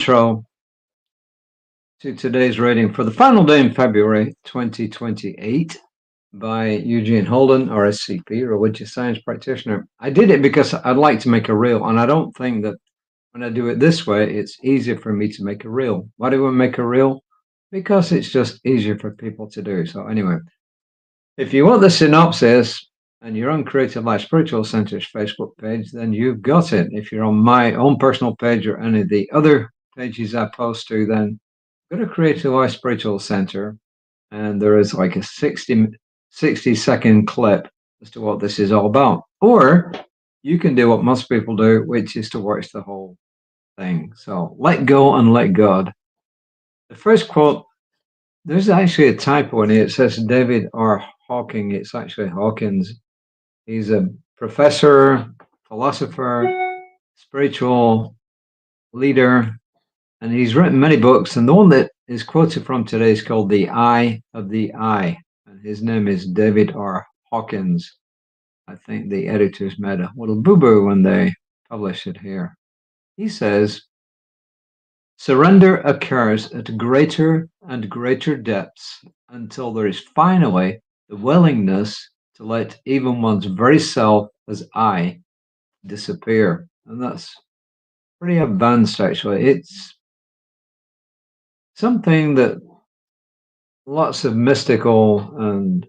intro to today's reading for the final day in February 2028 by Eugene Holden RScP, religious science practitioner. I did it because I'd like to make a reel, and I don't think that when I do it this way, it's easier for me to make a reel. Why do I make a reel? Because it's just easier for people to do. So anyway, if you want the synopsis and you're on Creative Life Spiritual Center's Facebook page, then you've got it. If you're on my own personal page or any of the other pages I post to, then go to Creative Life Spiritual Center, and there is like a 60-second clip as to what this is all about. Or you can do what most people do, which is to watch the whole thing. So let go and let God. The first quote, there's actually a typo in here. It says David R. Hawking. It's actually Hawkins. He's a professor, philosopher, spiritual leader, and he's written many books. And the one that is quoted from today is called The Eye of the I. And his name is David R. Hawkins. I think the editors made a little boo-boo when they published it here. He says, surrender occurs at greater and greater depths until there is finally the willingness to let even one's very self as I disappear. And that's pretty advanced, actually. It's something that lots of mystical and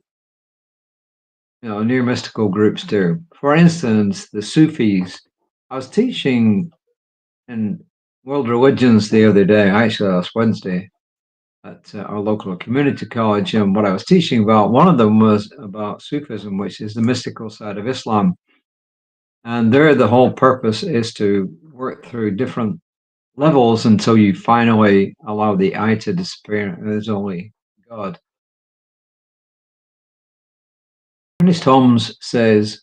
near mystical groups do. For instance, the Sufis. I was teaching in World Religions the other day, actually last Wednesday, at our local community college, and what I was teaching about, one of them was about Sufism, which is the mystical side of Islam. And there, the whole purpose is to work through different levels until you finally allow the I to disappear, and there's only God. Ernest Holmes says,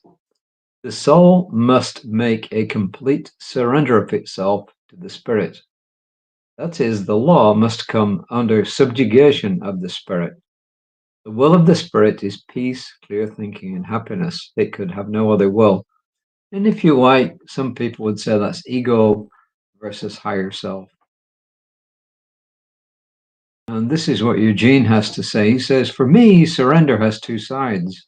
the soul must make a complete surrender of itself to the spirit. That is, the law must come under subjugation of the spirit. The will of the spirit is peace, clear thinking, and happiness. It could have no other will. And if you like, some people would say that's ego versus higher self. And this is what Eugene has to say. He says, for me, surrender has two sides.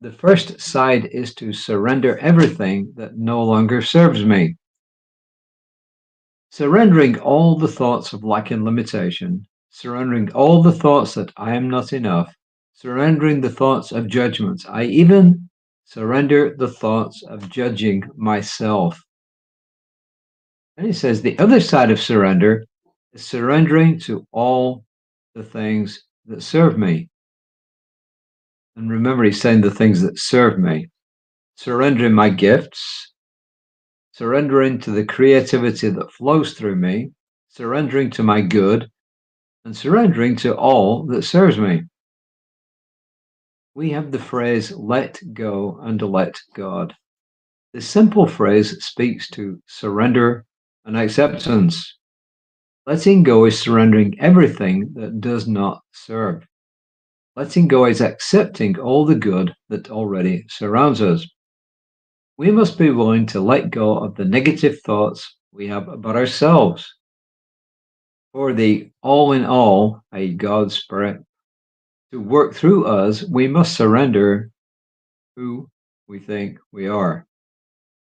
The first side is to surrender everything that no longer serves me. Surrendering all the thoughts of lack and limitation, surrendering all the thoughts that I am not enough, surrendering the thoughts of judgments. I even surrender the thoughts of judging myself. And he says the other side of surrender is surrendering to all the things that serve me. And remember, he's saying the things that serve me. Surrendering my gifts, surrendering to the creativity that flows through me, surrendering to my good, and surrendering to all that serves me. We have the phrase, let go and let God. This simple phrase speaks to surrender and acceptance. Letting go is surrendering everything that does not serve. Letting go is accepting all the good that already surrounds us. We must be willing to let go of the negative thoughts we have about ourselves. For the all in all, a God Spirit, to work through us, we must surrender who we think we are.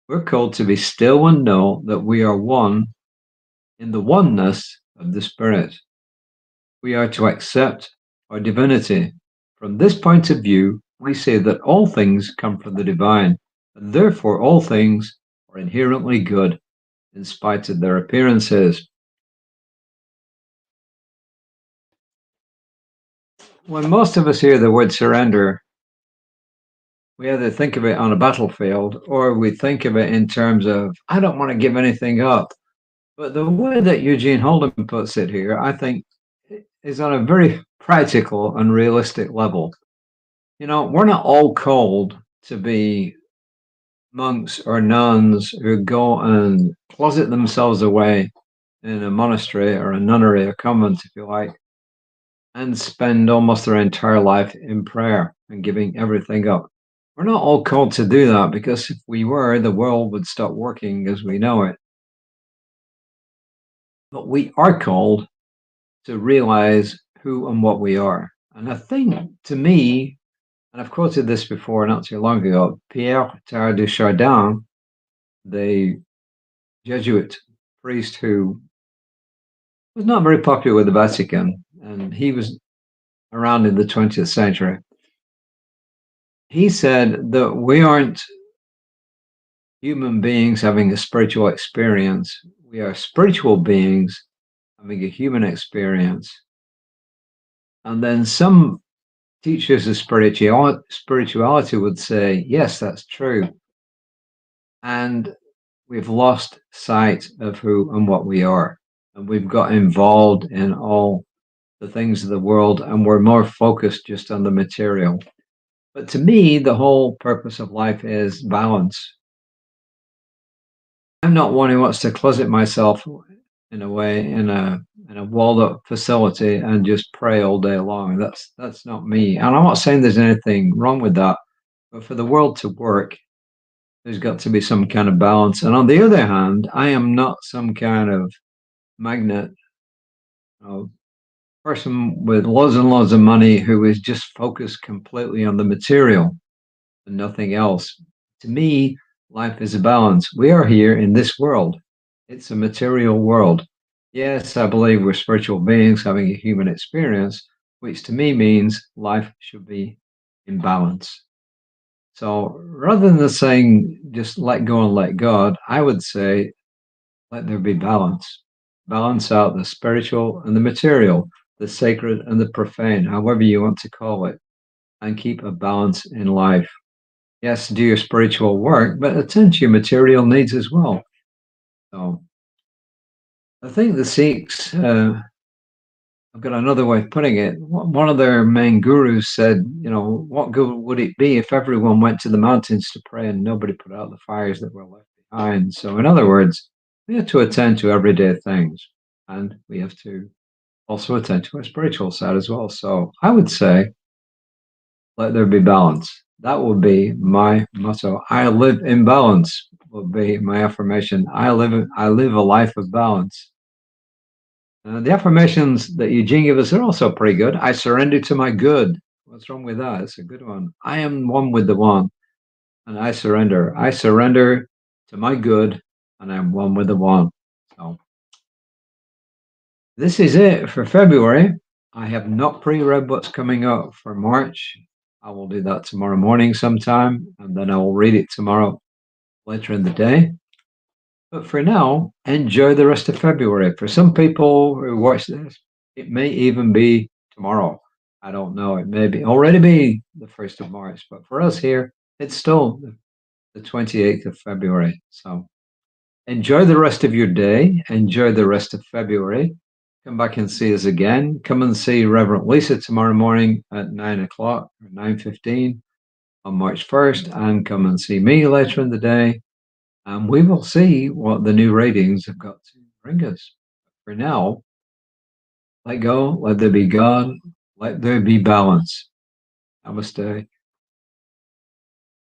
We're called to be still and know that we are one in the oneness of the Spirit. We are to accept our divinity. From this point of view, we say that all things come from the divine, and therefore all things are inherently good in spite of their appearances. When most of us hear the word surrender, we either think of it on a battlefield or we think of it in terms of, I don't want to give anything up. But the way that Eugene Holden puts it here, I think, is on a very practical and realistic level. We're not all called to be monks or nuns who go and closet themselves away in a monastery or a nunnery, a convent, if you like, and spend almost their entire life in prayer and giving everything up. We're not all called to do that, because if we were, the world would stop working as we know it. but we are called to realize who and what we are. And I think, to me, and I've quoted this before not too long ago, Pierre Teilhard de Chardin, the Jesuit priest who was not very popular with the Vatican, and he was around in the 20th century. He said that we aren't human beings having a spiritual experience. We are spiritual beings having a human experience. And then some teachers of spirituality would say, yes, that's true. And we've lost sight of who and what we are. And we've got involved in all the things of the world, and we're more focused just on the material. But to me, the whole purpose of life is balance. I'm not one who wants to closet myself in a way in a walled up facility and just pray all day long. That's not me. And I'm not saying there's anything wrong with that, but for the world to work, there's got to be some kind of balance. And on the other hand, I am not some kind of magnet, person with loads and loads of money who is just focused completely on the material and nothing else. To me, life is a balance. We are here in this world. It's a material world. Yes, I believe we're spiritual beings having a human experience, which to me means life should be in balance. So rather than saying just let go and let God, I would say let there be balance. Balance out the spiritual and the material, the sacred and the profane, however you want to call it, and keep a balance in life. Yes, do your spiritual work, but attend to your material needs as well. So I think the Sikhs, I've got another way of putting it. One of their main gurus said, what good would it be if everyone went to the mountains to pray and nobody put out the fires that were left behind? So, in other words, we have to attend to everyday things, and we have to also attend to our spiritual side as well. So, I would say, let there be balance. That would be my motto. I live in balance would be my affirmation. I live a life of balance. The affirmations that Eugene gave us are also pretty good. I surrender to my good. What's wrong with that? It's a good one. I am one with the one, and I surrender. I surrender to my good, and I'm one with the one. So this is it for February. I have not pre-read what's coming up for March. I will do that tomorrow morning sometime, and then I will read it tomorrow later in the day. But for now, enjoy the rest of February. For some people who watch this, it may even be tomorrow. I don't know. It may be already be the 1st of March, but for us here, it's still the 28th of February. So enjoy the rest of your day. Enjoy the rest of February. Come back and see us again. Come and see Reverend Lisa tomorrow morning at 9 o'clock or 9:15 on March 1st, and come and see me later in the day. And we will see what the new ratings have got to bring us. For now, let go, let there be God, let there be balance. Namaste.